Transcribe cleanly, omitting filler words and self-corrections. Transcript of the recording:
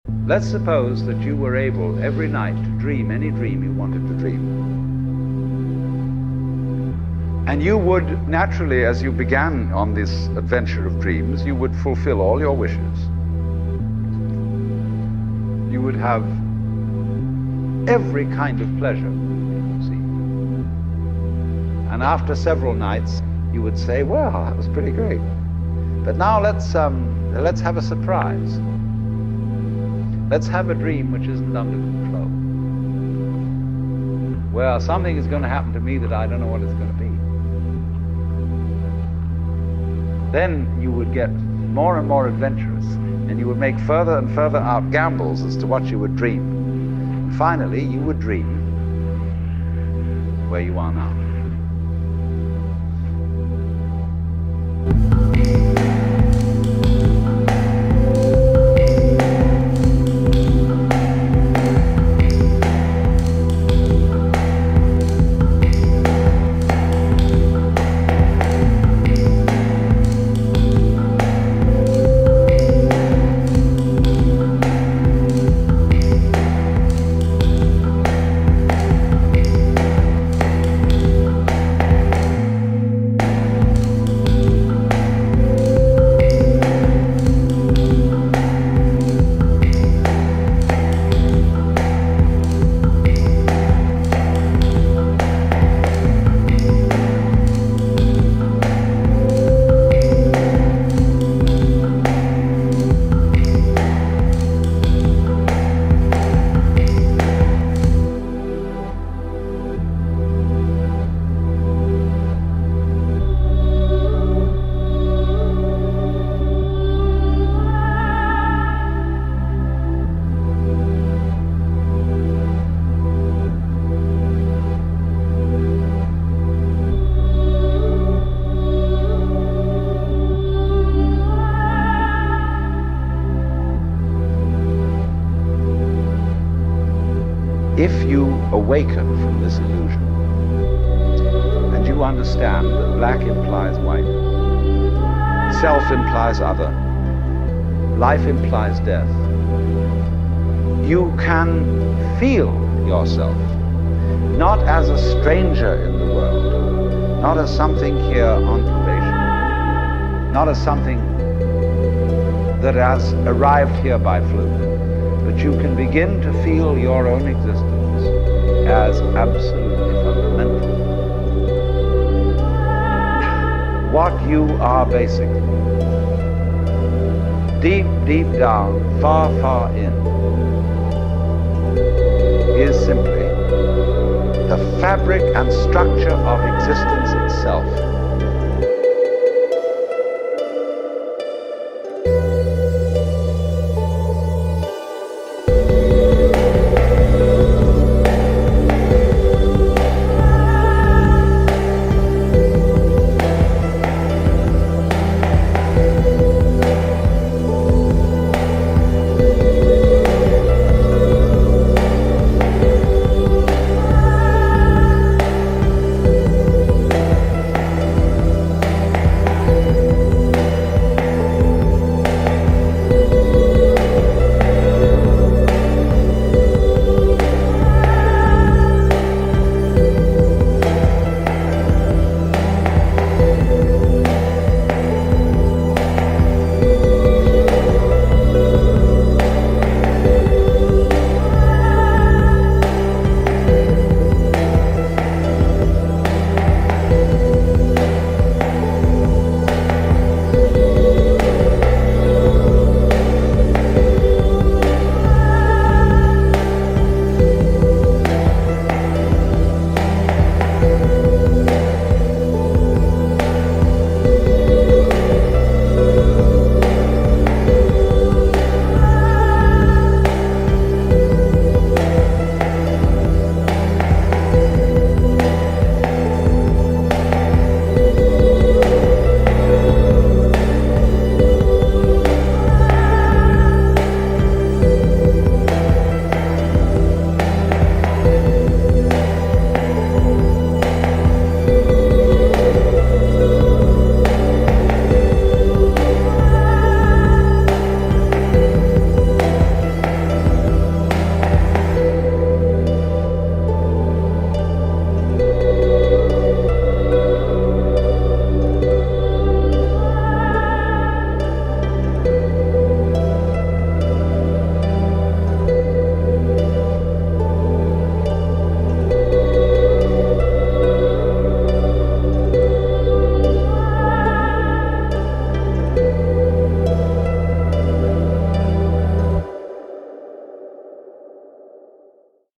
Let's suppose that you were able every night to dream any dream you wanted to dream. And you would naturally, as you began on this adventure of dreams, you would fulfill all your wishes. You would have every kind of pleasure, you see. And after several nights, you would say, well, that was pretty great. But now let's have a surprise. Let's have a dream which isn't under control. Well, something is going to happen to me that I don't know what it's going to be. Then you would get more and more adventurous, and you would make further and further out gambles as to what you would dream. And finally, you would dream where you are now. If you awaken from this illusion, and you understand that black implies white, self implies other, life implies death, you can feel yourself not as a stranger in the world, not as something here on probation, not as something that has arrived here by fluke, but you can begin to feel your own existence as absolutely fundamental. What you are basically, deep, deep down, far, far in, is simply the fabric and structure of existence itself.